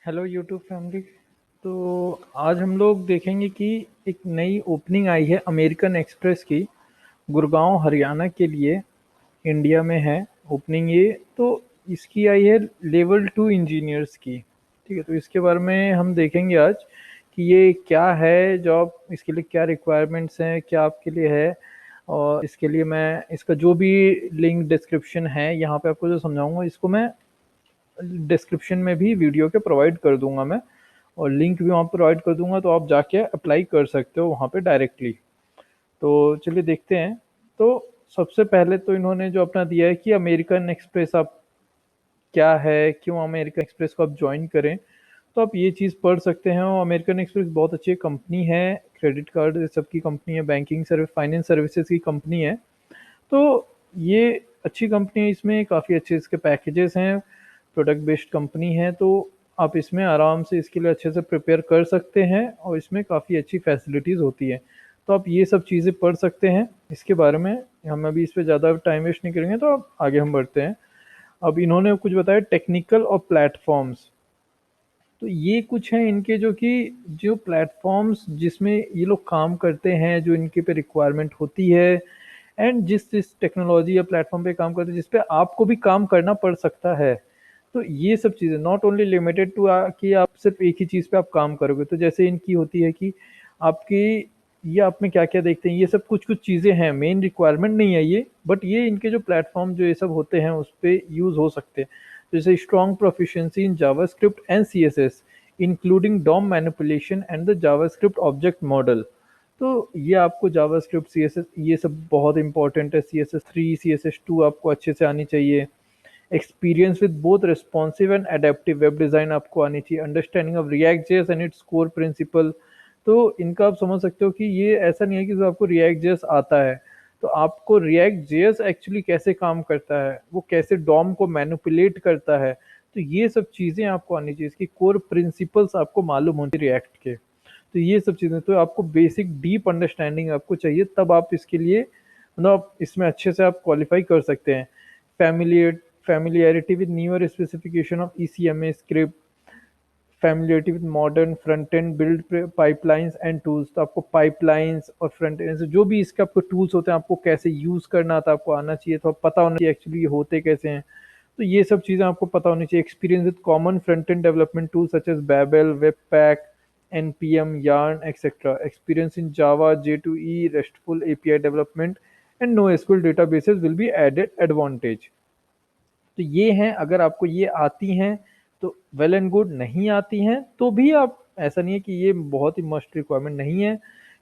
Hello YouTube family. तो आज हम लोग देखेंगे कि एक नई ओपनिंग आई है अमेरिकन एक्सप्रेस की, गुड़गांव हरियाणा के लिए, इंडिया में है ओपनिंग ये। तो इसकी आई है लेवल 2 इंजीनियर्स की। ठीक है, तो इसके बारे में हम देखेंगे आज कि ये क्या है जॉब, इसके लिए क्या रिक्वायरमेंट्स हैं, क्या आपके लिए है। और इसके लिए मैं इसका जो भी लिंक डिस्क्रिप्शन है यहाँ पे आपको जो समझाऊंगा, इसको मैं डिस्क्रिप्शन में भी वीडियो के प्रोवाइड कर दूंगा मैं, और लिंक भी वहाँ प्रोवाइड कर दूंगा, तो आप जाके अप्लाई कर सकते हो वहाँ पे डायरेक्टली। तो चलिए देखते हैं। तो सबसे पहले तो इन्होंने जो अपना दिया है कि अमेरिकन एक्सप्रेस आप क्या है, क्यों अमेरिकन एक्सप्रेस को आप ज्वाइन करें। तो आप ये चीज़ पढ़ सकते हैं। और अमेरिकन एक्सप्रेस बहुत अच्छी कंपनी है, क्रेडिट कार्ड ये सब की कंपनी है, बैंकिंग सर्विस, फाइनेंस सर्विसेज की कंपनी है। तो ये अच्छी कंपनी है, इसमें काफ़ी अच्छे इसके पैकेजेस हैं, प्रोडक्ट बेस्ड कंपनी है। तो आप इसमें आराम से इसके लिए अच्छे से प्रिपेयर कर सकते हैं, और इसमें काफ़ी अच्छी फैसिलिटीज़ होती है। तो आप ये सब चीज़ें पढ़ सकते हैं इसके बारे में। हम अभी इस पर ज़्यादा टाइम वेस्ट नहीं करेंगे, तो अब आगे हम बढ़ते हैं। अब इन्होंने कुछ बताया टेक्निकल और प्लेटफॉर्म्स। तो ये कुछ हैं इनके, जो कि जो प्लेटफॉर्म्स जिसमें ये लोग काम करते हैं, जो इनके पे रिक्वायरमेंट होती है, एंड जिस जिस टेक्नोलॉजी या प्लेटफॉर्म पे काम करते हैं जिस पे आपको भी काम करना पड़ सकता है। तो ये सब चीज़ें नॉट ओनली लिमिटेड टू कि आप सिर्फ एक ही चीज़ पे आप काम करोगे। तो जैसे इनकी होती है कि आपकी, ये आप में क्या क्या देखते हैं, ये सब कुछ कुछ चीज़ें हैं, मेन रिक्वायरमेंट नहीं है ये, बट ये इनके जो प्लेटफॉर्म जो ये सब होते हैं उस पर यूज़ हो सकते हैं। जैसे strong proficiency in JavaScript and CSS including DOM manipulation and the JavaScript object model. तो ये आपको जावास्क्रिप्ट, सीएसएस, ये सब बहुत इंपॉर्टेंट है। CSS3 CSS2 आपको अच्छे से आनी चाहिए। Experience with both responsive and adaptive web design आपको आनी चाहिए। Understanding of react JS and its core principle. तो इनका आप समझ सकते हो कि ये ऐसा नहीं है कि सिर्फ आपको रिएक्ट जेएस आता है, तो आपको रिएक्ट जेएस एक्चुअली कैसे काम करता है, वो कैसे डॉम को मैनिपुलेट करता है, तो ये सब चीज़ें आपको आनी चाहिए। इसकी कोर प्रिंसिपल्स आपको मालूम होनी चाहिए रिएक्ट के। तो ये सब चीज़ें, तो आपको बेसिक डीप अंडरस्टैंडिंग आपको चाहिए, तब आप इसके लिए मतलब आप इसमें अच्छे से आप क्वालिफाई कर सकते हैं। Familiar familiarity with newer specification of ECMA script, familiarity with modern front end build pipelines and tools। तो आपको पाइपलाइंस और फ्रंट एंड से जो भी इसके आपको टूल्स होते हैं, आपको कैसे यूज करना आता है आपको आना चाहिए, तो आप पता होना चाहिए एक्चुअली ये होते कैसे हैं। तो ये सब चीज़ें आपको पता होनी चाहिए। Experience with common front end development tool such as Babel, webpack, npm, yarn, etc. Experience in Java, J2E, RESTful API development, and NoSQL databases will be added advantage। तो ये हैं, अगर आपको ये आती हैं तो वेल एंड गुड, नहीं आती हैं तो भी आप, ऐसा नहीं है कि ये बहुत ही मस्ट रिक्वायरमेंट नहीं है,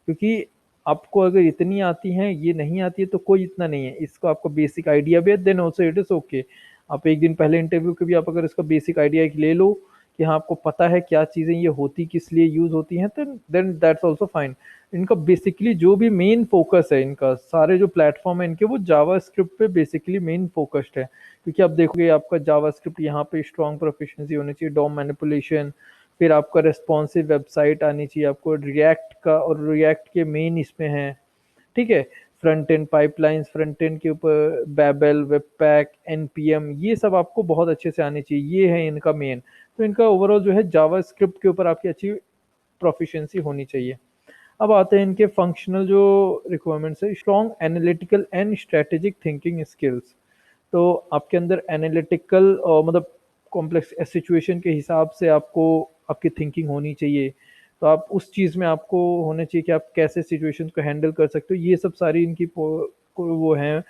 क्योंकि आपको अगर इतनी आती हैं, ये नहीं आती है, तो कोई इतना नहीं है। इसको आपको बेसिक आइडिया भी है, then also it is okay. आप एक दिन पहले इंटरव्यू के भी आप अगर इसका बेसिक आइडिया एक ले लो कि हाँ आपको पता है क्या चीज़ें ये होती किस लिए यूज़ होती हैं, तो देन दैट्स ऑल्सो फाइन। इनका बेसिकली जो भी मेन फोकस है, इनका सारे जो प्लेटफॉर्म है इनके, वो जावा स्क्रिप्ट पे बेसिकली मेन फोकस्ड है। क्योंकि आप देखोगे आपका जावास्क्रिप्ट यहाँ पे स्ट्रॉन्ग प्रोफिशिएंसी होनी चाहिए, डॉम मैनिपुलेशन, फिर आपका रेस्पॉन्सिव वेबसाइट आनी चाहिए, आपको रिएक्ट का, और रिएक्ट के मेन इसमें है, ठीक है, front end pipelines, front end के ऊपर बैबल, वेबपैक, एनपीएम, ये सब आपको बहुत अच्छे से आनी चाहिए। ये है इनका मेन। तो इनका ओवरऑल जो है जावास्क्रिप्ट के ऊपर आपकी अच्छी प्रोफिशिएंसी होनी चाहिए। अब आते हैं इनके फंक्शनल जो रिक्वायरमेंट्स है। Strong analytical and strategic thinking skills. तो आपके अंदर एनालिटिकल और मतलब कॉम्प्लेक्स सिचुएशन के हिसाब से आपको आपकी थिंकिंग होनी चाहिए। तो आप उस चीज़ में आपको होना चाहिए कि आप कैसे सिचुएशन को हैंडल कर सकते हो। ये सब सारी इनकी वो हैं।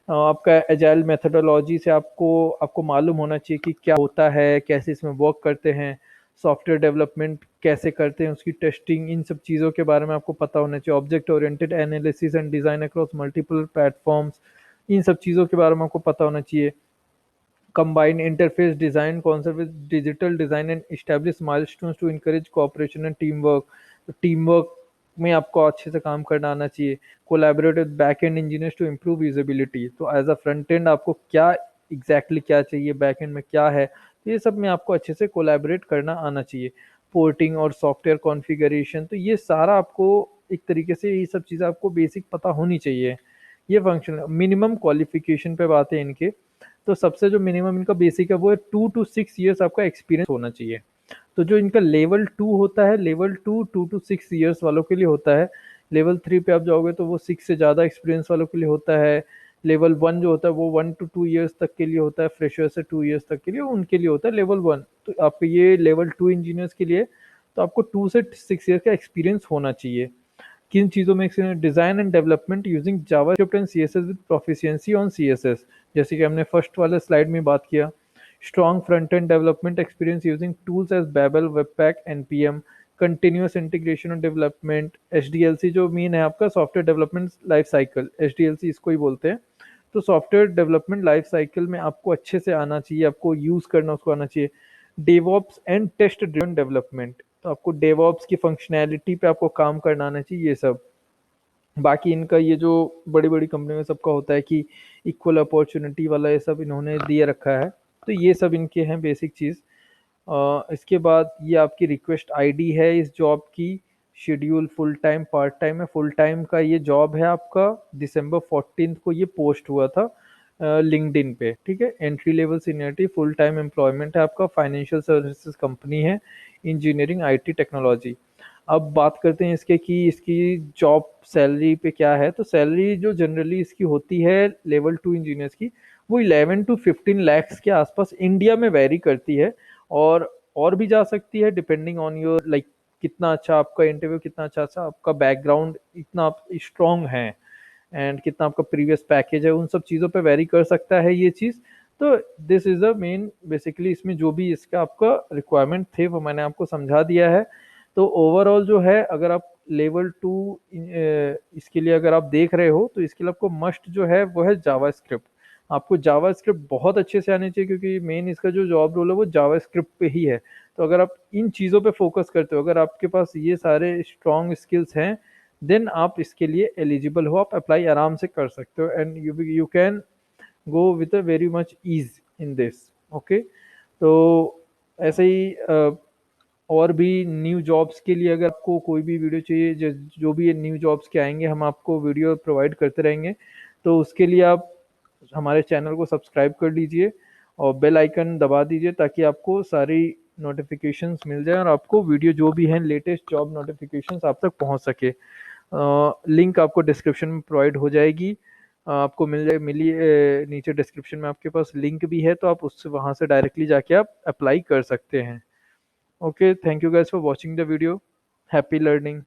आपका एजाइल मेथोडोलॉजी से आपको आपको मालूम होना चाहिए कि क्या होता है, कैसे इसमें वर्क करते हैं, सॉफ्टवेयर डेवलपमेंट कैसे करते हैं, उसकी टेस्टिंग, इन सब चीज़ों के बारे में आपको पता होना चाहिए। Object oriented analysis and design across multiple platforms, इन सब चीज़ों के बारे में आपको पता होना चाहिए। Combine interface design concept with digital design and establish milestones to encourage cooperation and team work. तो टीम वर्क में आपको अच्छे से काम करना आना चाहिए। Collaborate with back end engineers to improve usability. तो एज अ फ्रंट एंड आपको क्या एग्जैक्टली क्या चाहिए, बैक एंड में क्या है, तो ये सब में आपको अच्छे से कोलैबोरेट करना आना चाहिए। पोर्टिंग और सॉफ्टवेयर कॉन्फ़िगरेशन, तो ये सारा आपको एक तरीके से ये सब चीज़ें आपको बेसिक पता होनी चाहिए। ये फंक्शन मिनिमम क्वालिफिकेशन पे बात है इनके। तो सबसे जो मिनिमम इनका बेसिक है वो है 2 to 6 ईयर्स आपका एक्सपीरियंस होना चाहिए। तो जो इनका लेवल 2 होता है, लेवल 2 टू 6 ईयर्स वालों के लिए होता है। लेवल 3 पे आप जाओगे तो वो 6 से ज़्यादा एक्सपीरियंस वालों के लिए होता है। लेवल 1 जो होता है वो 1 to 2 ईयर्स तक के लिए होता है, फ्रेशर से 2 ईयर्स तक के लिए उनके लिए होता है लेवल 1। तो आपको ये लेवल 2 इंजीनियर्स के लिए तो आपको 2 से 6 ईयर का एक्सपीरियंस होना चाहिए। किन चीज़ों में experience? Design and development using JavaScript and CSS with proficiency on CSS, जैसे कि हमने फर्स्ट वाले स्लाइड में बात किया। Strong front end development experience using tools as Babel, webpack, NPM, continuous integration और डेवलपमेंट, एचडीएलसी जो मीन है आपका software development life cycle, HDLC इसको ही बोलते हैं। तो सॉफ्टवेयर डेवलपमेंट लाइफ साइकिल में आपको अच्छे से आना चाहिए, आपको यूज़ करना उसको आना चाहिए। DevOps and test driven development, तो आपको डेवऑप्स की फंक्शनैलिटी पे आपको काम करना आना चाहिए ये सब। बाकी इनका ये जो बड़ी बड़ी कंपनी में सबका होता है कि इक्वल अपॉर्चुनिटी वाला ये सब इन्होंने दिए रखा है। तो ये सब इनके हैं बेसिक चीज़। इसके बाद ये आपकी रिक्वेस्ट आईडी है इस जॉब की। Schedule full time part time है। फुल टाइम का ये जॉब है आपका। दिसंबर 14 को ये पोस्ट हुआ था लिंक्डइन पे, ठीक है। Entry level seniority, full time employment है आपका। फाइनेंशियल सर्विसेज कंपनी है, इंजीनियरिंग आईटी टेक्नोलॉजी। अब बात करते हैं इसके कि इसकी जॉब सैलरी पे क्या है। तो सैलरी जो जनरली इसकी होती है लेवल 2 इंजीनियर्स की, वो 11 to 15 lakhs के आसपास इंडिया में वेरी करती है। और भी जा सकती है डिपेंडिंग ऑन योर लाइक कितना अच्छा आपका इंटरव्यू, कितना अच्छा आपका बैकग्राउंड, इतना आप स्ट्रांग है एंड कितना आपका प्रीवियस पैकेज है, उन सब चीज़ों पे वेरी कर सकता है ये चीज़। तो this is the main basically इसमें जो भी इसका आपका रिक्वायरमेंट थे वो मैंने आपको समझा दिया है। तो ओवरऑल जो है अगर आप लेवल 2 इसके लिए अगर आप देख रहे हो तो इसके लिए आपको मस्ट जो है वो है जावास्क्रिप्ट। आपको जावास्क्रिप्ट बहुत अच्छे से आने चाहिए क्योंकि मेन इसका जो जॉब रोल है वो जावास्क्रिप्ट पे ही है। तो अगर आप इन चीज़ों पे फोकस करते हो, अगर आपके पास ये सारे स्ट्रॉन्ग स्किल्स हैं, देन आप इसके लिए एलिजिबल हो, आप अप्लाई आराम से कर सकते हो and you can go with a very much ease in this. Okay, तो ऐसे ही और भी न्यू जॉब्स के लिए अगर आपको कोई भी वीडियो चाहिए, जो भी न्यू जॉब्स के आएंगे हम आपको वीडियो प्रोवाइड करते रहेंगे। तो उसके लिए आप हमारे चैनल को सब्सक्राइब कर लीजिए और बेल आइकन दबा दीजिए ताकि आपको सारी नोटिफिकेशंस मिल जाए और आपको वीडियो जो भी हैं लेटेस्ट जॉब नोटिफिकेशंस आप तक पहुंच सके। लिंक आपको डिस्क्रिप्शन में प्रोवाइड हो जाएगी। आपको मिली नीचे डिस्क्रिप्शन में आपके पास लिंक भी है, तो आप उससे वहां से डायरेक्टली जाके आप अप्लाई कर सकते हैं। Okay, thank you guys for watching the video. Happy learning.